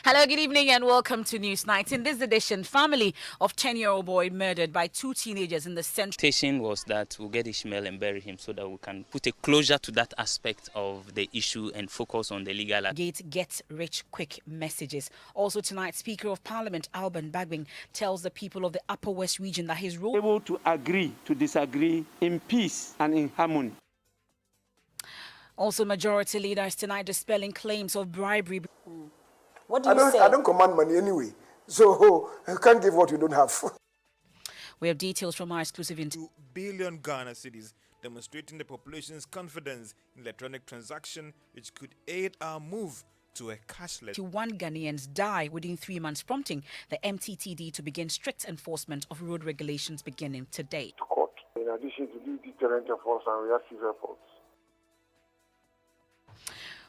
Hello, good evening, and welcome to Newsnight. In this edition, family of 10-year-old boy murdered by two teenagers in the central. Expectation was that we'll get Ishmael and bury him so that we can put a closure to that aspect of the issue and focus on the legal. Gate get rich quick messages. Also tonight, Speaker of Parliament Alban Bagbing tells the people of the Upper West region that his role able to agree to disagree in peace and in harmony. Also, majority leaders tonight dispelling claims of bribery. What do I you say? don't command money anyway, so you can't give what you don't have. We have details from our exclusive interview. 2 billion Ghana cedis, demonstrating the population's confidence in electronic transaction, which could aid our move to a cashless. 1 Ghanaians die within 3 months, prompting the MTTD to begin strict enforcement of road regulations beginning today. Court, in addition to the deterrent efforts and reactive efforts.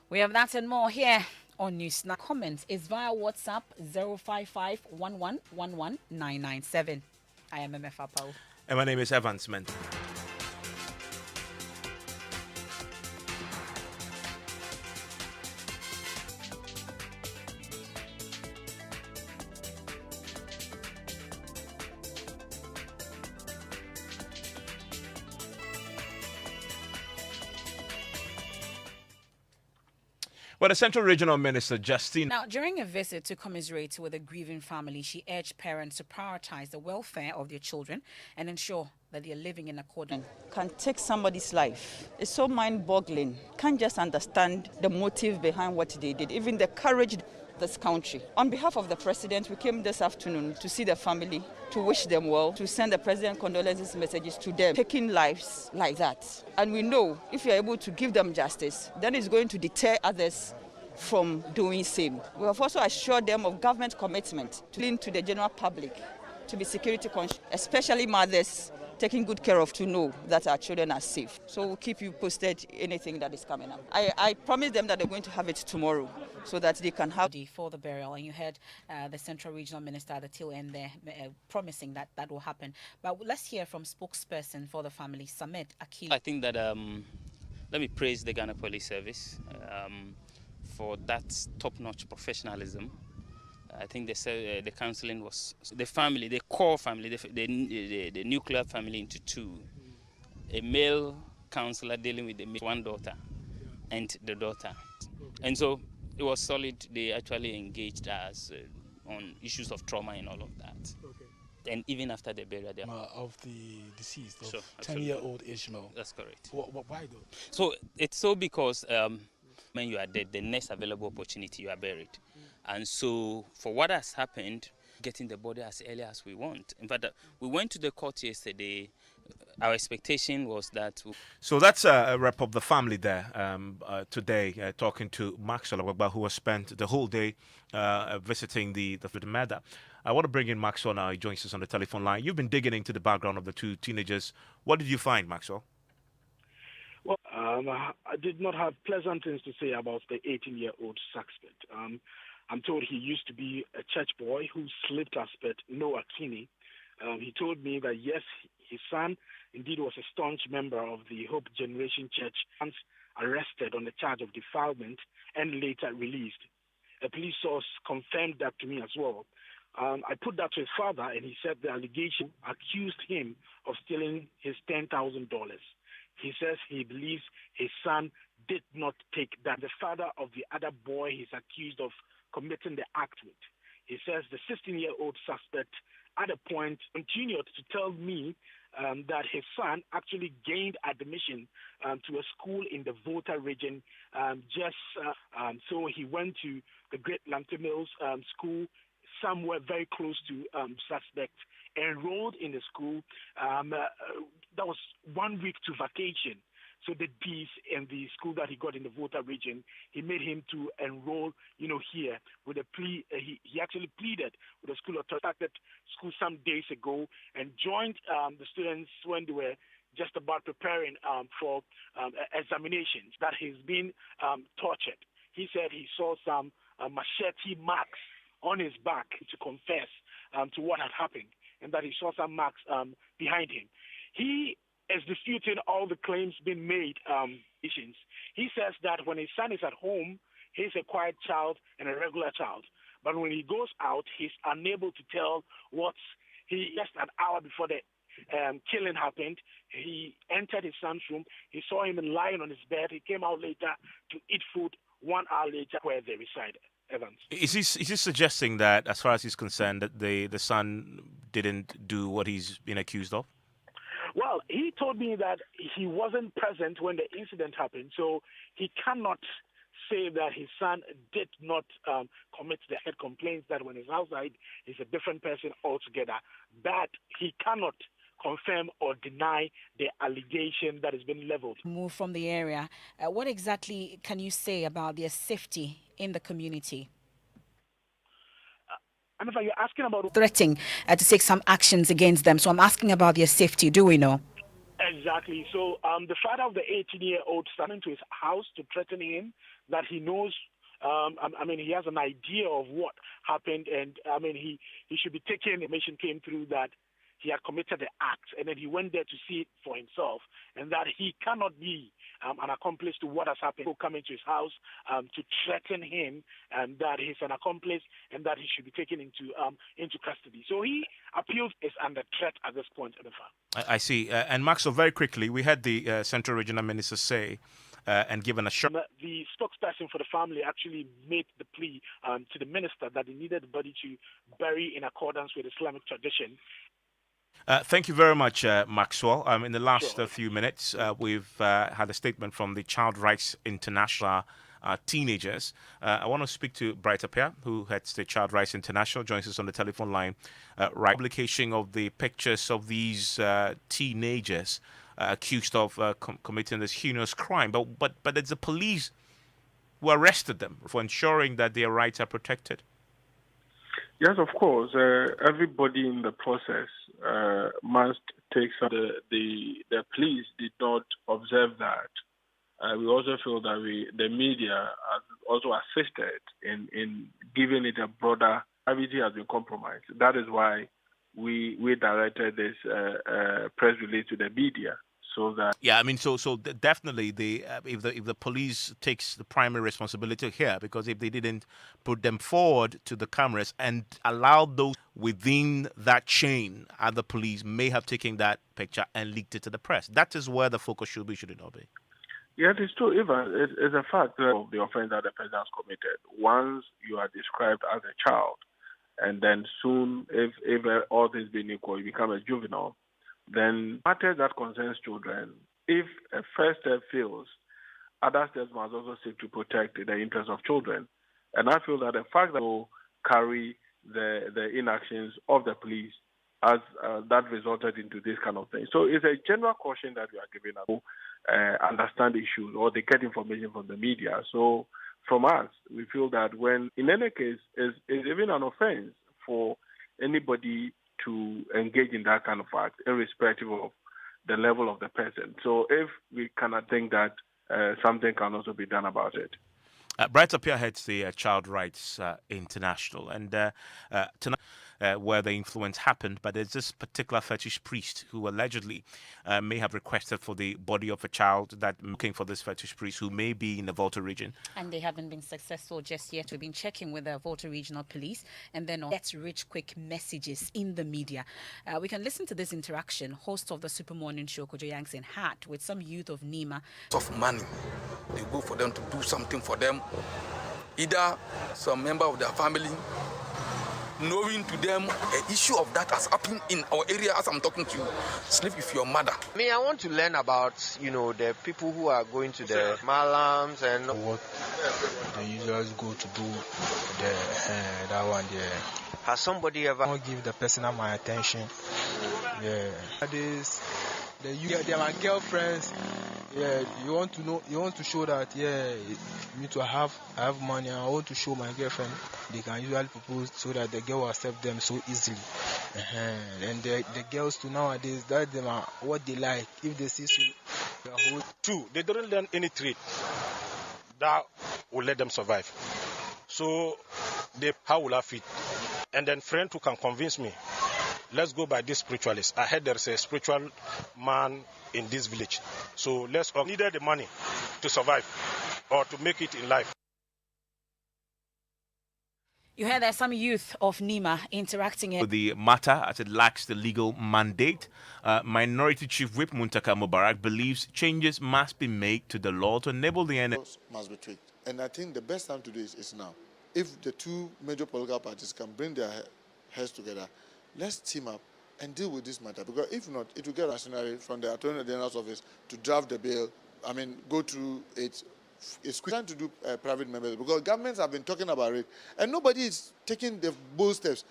We have that and more here on Newsnight. Comments is via WhatsApp 055 1111997. I am Emefa Apawu. And my name is Mensah. Well, the Central Regional Minister, Justine. Now, during a visit to commiserate with a grieving family, she urged parents to prioritize the welfare of their children and ensure that they are living in accordance. Can take somebody's life. It's so mind-boggling. Can't just understand the motive behind what they did, even the courage of this country. On behalf of the president, we came this afternoon to see the family, to wish them well, to send the president condolences messages to them, taking lives like that. And we know if you're able to give them justice, then it's going to deter others from doing same. We have also assured them of government commitment to link to the general public to be security conscious, especially mothers taking good care of to know that our children are safe. So we'll keep you posted anything that is coming up. I promise them that they're going to have it tomorrow so that they can have for the burial. And you heard the Central Regional Minister at the tail end there promising that that will happen. But let's hear from spokesperson for the family, Samet Akil. I think that let me praise the Ghana Police Service for that top-notch professionalism. I think the counseling was the family, the core family, the nuclear family into two. A male counselor dealing with one daughter and the daughter. And so it was solid. They actually engaged us on issues of trauma and all of that. Okay. And even after the burial. Of the deceased, Sure, 10-year-old Ishmael. That's correct. Why though? So it's so because when you are dead, the next available opportunity, you are buried. And so for what has happened, getting the body as early as we want. In fact, we went to the court yesterday. Our expectation was that... So that's a wrap of the family there today, talking to Maxwell Agba, who has spent the whole day visiting the murder. I want to bring in Maxwell now. He joins us on the telephone line. You've been digging into the background of the two teenagers. What did you find, Maxwell? Well, I did not have pleasant things to say about the 18-year-old suspect. I'm told he used to be a church boy who slept suspect Noah Kinney. He told me that, yes, his son indeed was a staunch member of the Hope Generation Church, once arrested on the charge of defilement and later released. A police source confirmed that to me as well. I put that to his father, and he said the allegation accused him of stealing his $10,000. He says he believes his son did not take that. The father of the other boy he's accused of committing the act with. He says the 16-year-old suspect at a point continued to tell me that his son actually gained admission to a school in the Volta region. So he went to the Great Lantern Mills school somewhere very close to suspect, enrolled in the school. That was 1 week to vacation. So the peace in the school that he got in the Volta region, he made him to enroll, here with a plea. He actually pleaded with the school authority, started school some days ago, and joined the students when they were just about preparing for examinations. That he's been tortured. He said he saw some machete marks on his back to confess to what had happened, and that he saw some marks behind him. He is disputing all the claims being made. He says that when his son is at home, he's a quiet child and a regular child. But when he goes out, he's unable to tell just an hour before the killing happened. He entered his son's room. He saw him lying on his bed. He came out later to eat food 1 hour later where they resided. Evans. Is he suggesting that, as far as he's concerned, that the son didn't do what he's been accused of? Well, he told me that he wasn't present when the incident happened, so he cannot say that his son did not commit the head complaints, that when he's outside, he's a different person altogether. But he cannot confirm or deny the allegation that has been leveled. Move from the area. What exactly can you say about their safety in the community? Emefa, you're asking about threatening to take some actions against them. So I'm asking about their safety. Do we know? Exactly. So the father of the 18-year-old standing to his house to threaten him that he knows. He has an idea of what happened, and he should be taken. Information came through that he had committed the act, and then he went there to see it for himself, and that he cannot be an accomplice to what has happened. People come into his house to threaten him, and that he's an accomplice, and that he should be taken into custody. So he appeals is under threat at this point. I see. And Maxwell, very quickly, we had the Central Regional Minister say and given a shot. The spokesperson for the family actually made the plea to the minister that they needed the body to bury in accordance with Islamic tradition. Thank you very much, Maxwell. In the last few minutes, we've had a statement from the Child Rights International teenagers. I want to speak to Bright Apia, who heads the Child Rights International, joins us on the telephone line. Publication of the pictures of these teenagers accused of committing this heinous crime, but it's the police who arrested them for ensuring that their rights are protected. Yes, of course. Everybody in the process must take some. The police did not observe that. We also feel that the media has also assisted in giving it a broader. Privacy has been compromised. That is why we directed this press release to the media. So that so definitely if the police takes the primary responsibility here, because if they didn't put them forward to the cameras and allow those within that chain, other police may have taken that picture and leaked it to the press. That is where the focus should be, should it not be? Yeah, it is true. Even it's a fact of the offense that the person has committed. Once you are described as a child, and then soon, if all things being equal, you become a juvenile. Then matters that concerns children, if a first step fails, other steps must also seek to protect the interests of children. And I feel that the fact that we carry the inactions of the police as that resulted into this kind of thing. So it's a general caution that we are giving to understand issues or they get information from the media. So from us, we feel that when, in any case, it's even an offense for anybody to engage in that kind of act, irrespective of the level of the person. So if we cannot think that something can also be done about it. Bright Apia heads the Child Rights International, and tonight where the influence happened, but there's this particular fetish priest who allegedly may have requested for the body of a child, that looking for this fetish priest who may be in the Volta region. And they haven't been successful just yet. We've been checking with the Volta Regional Police, and then let's reach quick messages in the media. We can listen to this interaction host of the Super Morning Show, Kojo Yankson, had with some youth of Nima. Of money, they go for them to do something for them. Either some member of their family, knowing to them an issue of that has happened in our area as I'm talking to you. Sleep with your mother. I want to learn about, the people who are going to the malams and what they usually go to do, that one there. Has somebody ever give the person my attention? Yeah. They're my girlfriends. Yeah, you want to show that, me to have money. I want to show my girlfriend. They can usually propose so that the girl will accept them so easily. And the girls to nowadays, that them are what they like. If they see True, they don't learn any trade that will let them survive. So how will I fit? And then friend who can convince me, let's go by this spiritualist. I heard there's a spiritual man in this village. So let's needed the money to survive or to make it in life. You heard that some youth of Nima interacting with the matter as it lacks the legal mandate. Minority Chief Whip Muntaka Mubarak believes changes must be made to the law to enable the NLC. Must be tweaked. And I think the best time to do is now. If the two major political parties can bring their heads together, let's team up and deal with this matter. Because if not, it will get rationally from the Attorney General's office to draft the bill, go through it. It's time to do private members because governments have been talking about it and nobody is taking the bold steps.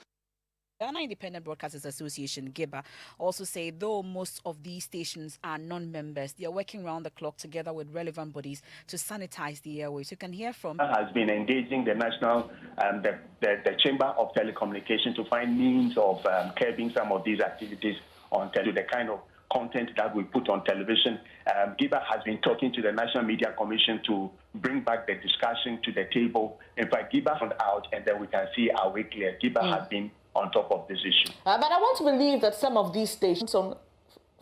Ghana Independent Broadcasters Association, GIBA, also say though most of these stations are non-members, they are working round the clock together with relevant bodies to sanitize the airways. You can hear from... has been engaging the national, the Chamber of Telecommunication to find means of curbing some of these activities on the kind of content that we put on television. GIBA has been talking to the National Media Commission to bring back the discussion to the table. In fact, GIBA found out and then we can see our way clear. GIBA has been on top of this issue. But I want to believe that some of these stations from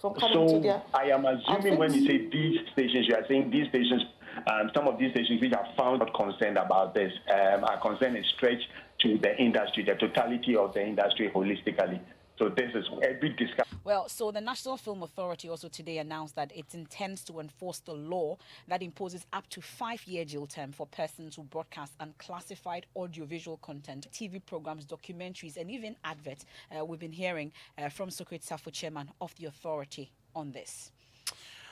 coming to their... I am assuming when you say these stations, you are saying these stations, some of these stations which are found not concerned about this, are concerned is stretched to the industry, the totality of the industry holistically. So this is a big discussion. Well, so the National Film Authority also today announced that it intends to enforce the law that imposes up to 5-year jail term for persons who broadcast unclassified audiovisual content, TV programs, documentaries, and even adverts. We've been hearing from Sokrit Safo, chairman of the authority, on this.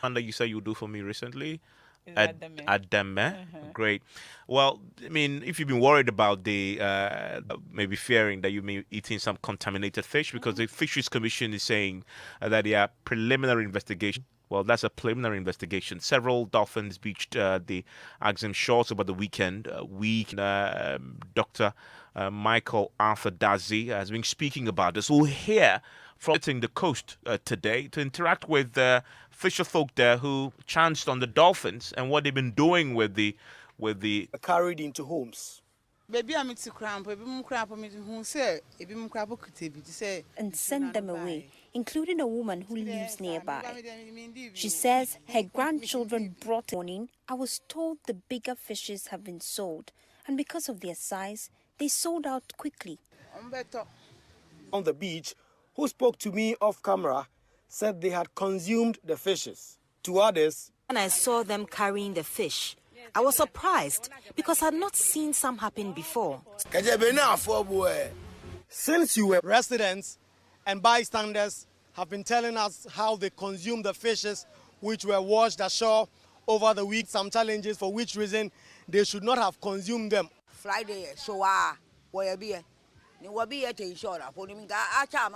And you said you do for me recently. Adame. Great. Well, I mean, if you've been worried about the maybe fearing that you may be eating some contaminated fish, because the Fisheries Commission is saying that they are preliminary investigation. Well, that's a preliminary investigation. Several dolphins beached the Axim shores over the weekend. Dr. Michael Arthur Dazi has been speaking about this. We'll hear from the coast today to interact with fisher folk there who chanced on the dolphins and what they've been doing with the carried into homes. And send them away, including a woman who lives nearby. She says her grandchildren brought morning. I was told the bigger fishes have been sold, and because of their size, they sold out quickly. On the beach, who spoke to me off camera, said they had consumed the fishes. To others, when I saw them carrying the fish, I was surprised because I had not seen some happen before. Since you were residents and bystanders have been telling us how they consumed the fishes which were washed ashore over the week, some challenges for which reason they should not have consumed them. Friday, so where be ni wabi ete inshora for ni acha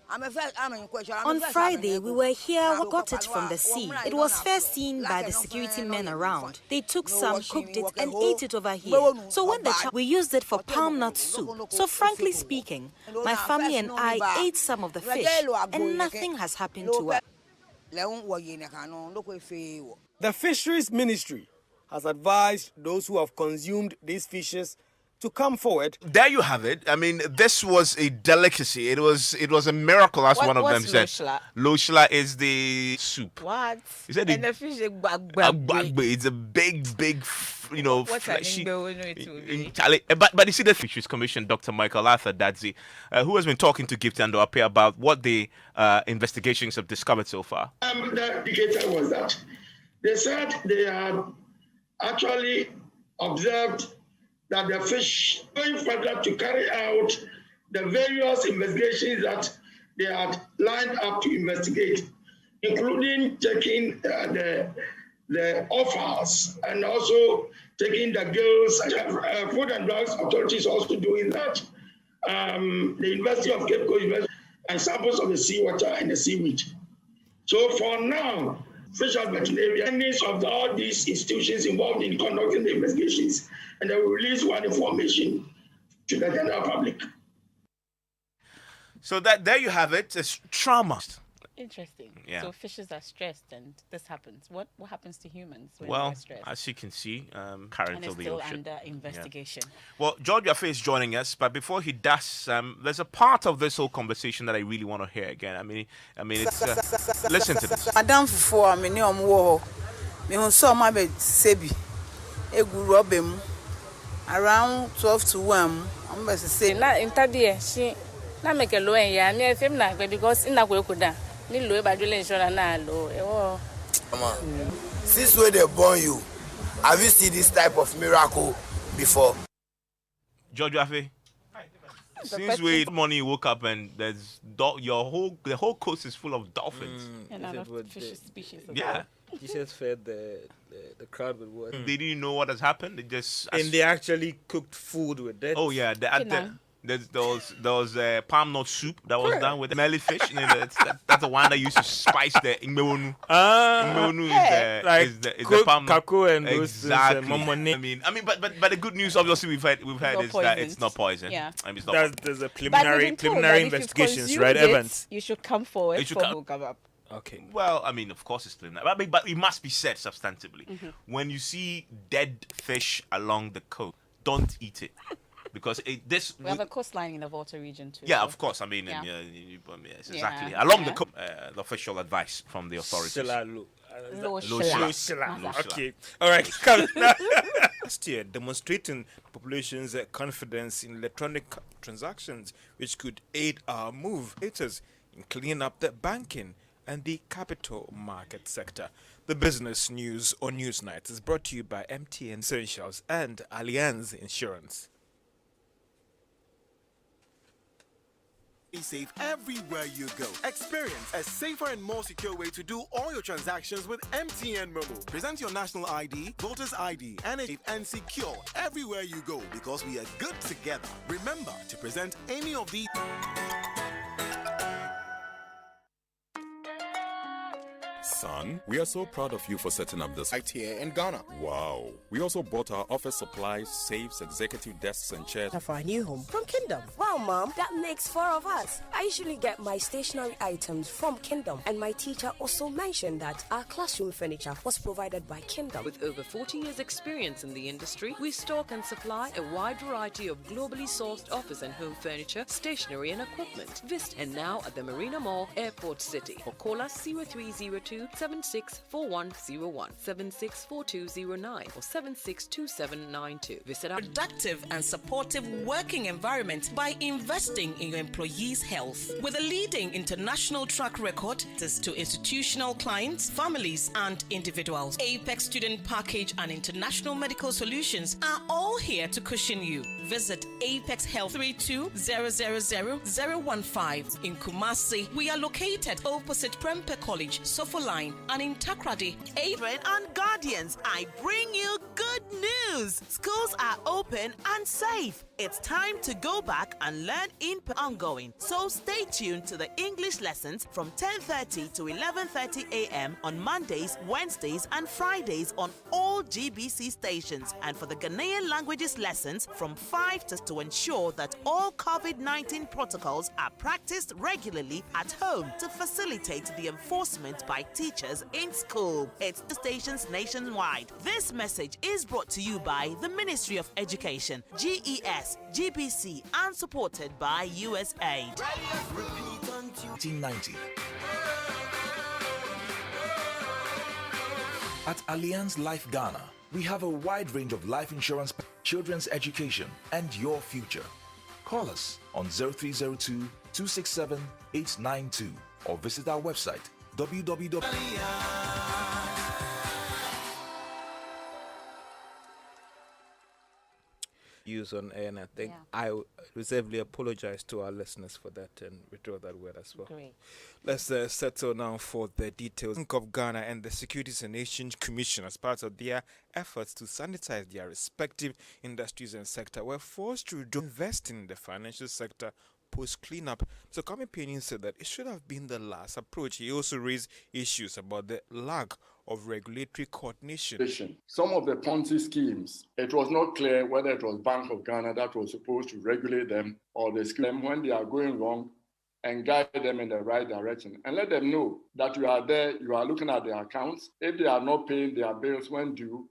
On Friday, we were here, we got it from the sea. It was first seen by the security men around. They took some, cooked it, and ate it over here. So when we used it for palm nut soup. So frankly speaking, my family and I ate some of the fish, and nothing has happened to us. The Fisheries Ministry has advised those who have consumed these fishes to come forward. There you have it. I mean, this was a delicacy. It was a miracle, as one of them said. Loshla is the soup. What? He said and the fish is it's a big, fleshy. But you see, the Fisheries Commission, Dr. Michael Arthur Dadzi, who has been talking to Gift and Oape about what the investigations have discovered so far. The indicator was that they said they had actually observed that the fish going further to carry out the various investigations that they had lined up to investigate, including checking the offers and also taking the girls. Food and Drugs Authorities also doing that. The University of Cape Coast and samples of the seawater and the seaweed. So for now, fish and veterinarians of all these institutions involved in conducting the investigations, and they will release one information to the general public. So there you have it. It's trauma. Interesting. Yeah. So fishes are stressed, and this happens. What happens to humans when well, they're stressed? As you can see, carried to the still ocean. Under investigation. Yeah. Well, George Yafe is joining us, but before he does, there's a part of this whole conversation that I really want to hear again. I mean, it's listen to this. Madam Fufu, me so my sebi. around 12 to 1. I'm going to say na interview she na make a low ya me fem na because ina ko ekuda ni low ba dole insurance na low come on. Since when they born you, have you seen this type of miracle before? George Afe, since morning you woke up and there's the whole coast is full of dolphins. And other fish species. Yeah. Jesus fed the crowd with water. They didn't know what has happened. They actually cooked food with that. Oh yeah, there was palm nut soup that was done with melly fish. That's the one that used to spice the ingmeonu. Ingmeonu is the palm nut. And exactly. I mean, but the good news obviously we've had is that it's not poison. Yeah. I mean, it's not there's a preliminary investigations, right, Evans? You should come forward for come up. Okay. Well, I mean, of course it's preliminary, but it must be said substantively. When you see dead fish along the coast, don't eat it. Because we have a coastline in the Volta region too. Yeah, of course. I mean, yes, exactly. Along the coast, the official advice from the authorities. Okay. All right. Last year, demonstrating the population's confidence in electronic transactions, which could aid our move in cleaning up the banking and the capital market sector. The business news on Newsnight is brought to you by MTN Essentials and Allianz Insurance. Be safe everywhere you go. Experience a safer and more secure way to do all your transactions with MTN Mobile. Present your national ID, voter's ID, and secure everywhere you go because we are good together. Remember to present any of these. Son, we are so proud of you for setting up this site here in Ghana. Wow. We also bought our office supplies, safes, executive desks, and chairs for our new home from Kingdom. Wow, Mom, that makes 4 of us. I usually get my stationery items from Kingdom, and my teacher also mentioned that our classroom furniture was provided by Kingdom. With over 40 years' experience in the industry, we stock and supply a wide variety of globally sourced office and home furniture, stationery, and equipment. Visit and now at the Marina Mall, Airport City, or call us 0302 764101, 764209, or 762792. Visit our productive and supportive working environment by investing in your employees' health. With a leading international track record to institutional clients, families, and individuals, Apex Student Package and International Medical Solutions are all here to cushion you. Visit Apex Health 3200015 in Kumasi. We are located opposite Prempe College, Sofo Line, and in Takrady. Children and guardians, I bring you good news. Schools are open and safe. It's time to go back and learn in ongoing. So stay tuned to the English lessons from 10:30 to 11:30 a.m. on Mondays, Wednesdays, and Fridays on all GBC stations. And for the Ghanaian languages lessons from 5 to ensure that all COVID-19 protocols are practiced regularly at home to facilitate the enforcement by teachers in school. It's the stations nationwide. This message is brought to you by the Ministry of Education, GES, GBC, and supported by USAID. 1990. At Allianz Life Ghana, we have a wide range of life insurance, children's education, and your future. Call us on 0302 267 892 or visit our website www. Use on air, and I think I reservedly apologize to our listeners for that and withdraw that word as well. Great. Let's settle now for the details. Bank of Ghana and the Securities and Exchange Commission, as part of their efforts to sanitize their respective industries and sector, were forced to invest in the financial sector post-cleanup. So Kwame Penin said that it should have been the last approach. He also raised issues about the lack of regulatory coordination. Some of the Ponzi schemes, it was not clear whether it was Bank of Ghana that was supposed to regulate them or the scheme when they are going wrong and guide them in the right direction and let them know that you are there, you are looking at their accounts. If they are not paying their bills when due,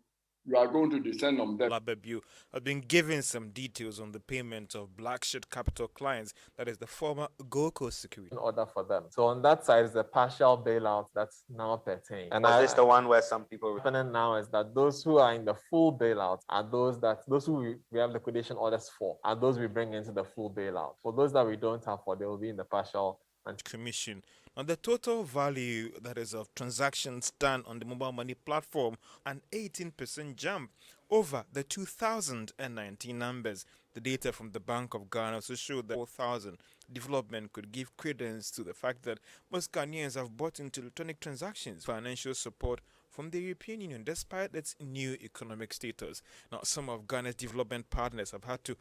we are going to descend on them. Labebu has been giving some details on the payment of Blackshed Capital clients, that is the former Gold Coast Security. In order for them. So on that side is the partial bailout that's now pertained. And is this the one where some people happening now is that those who are in the full bailout are those who we have liquidation orders for, are those we bring into the full bailout. For those that we don't have for, they will be in the partial commission. Now, the total value, that is, of transactions done on the mobile money platform, an 18% jump over the 2019 numbers. The data from the Bank of Ghana also showed that 4,000 development could give credence to the fact that most Ghanaians have bought into electronic transactions. Financial support from the European Union, despite its new economic status. Now, some of Ghana's development partners have had to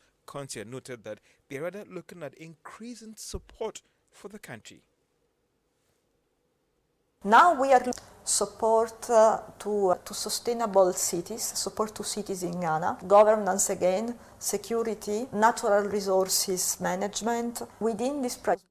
noted that they're rather looking at increasing support for the country. Now we are support to sustainable cities, support to cities in Ghana, governance again, security, natural resources management within this project.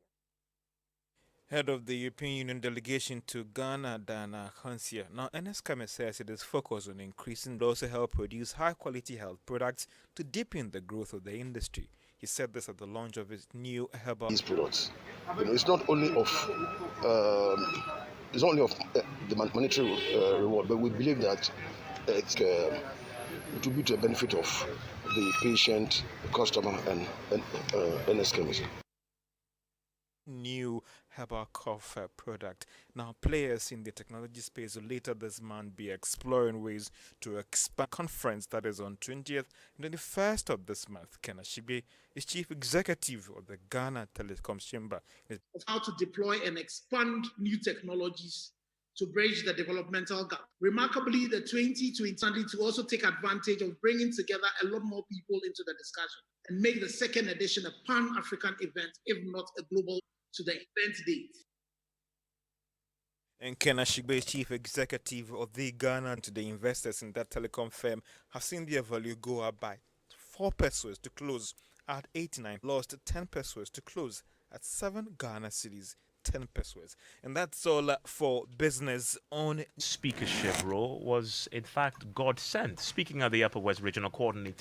Head of the European Union delegation to Ghana, Dana Hansia. Now, NSKM says it is focused on increasing, but also help produce high-quality health products to deepen the growth of the industry. He said this at the launch of his new herbal. These products, it's not only of the monetary reward, but we believe that it will be to the benefit of the patient, the customer, and NSKM. New herbal cough product. Now, players in the technology space will later this month be exploring ways to expand conference that is on 20th and 21st of this month. Ken Ashibe is chief executive of the Ghana Telecoms Chamber. Of how to deploy and expand new technologies to bridge the developmental gap. Remarkably, the 2020 to also take advantage of bringing together a lot more people into the discussion and make the second edition a pan-African event, if not a global, to the event date. And Ken Ashibe, chief executive of the Ghana, to the investors in that telecom firm, have seen their value go up by 4 pesos to close at 89, lost 10 pesos to close at 7 Ghana cedis. 10 pesos. And that's all for business on. Speakership role was, in fact, God sent. Speaking at the Upper West Regional Coordinating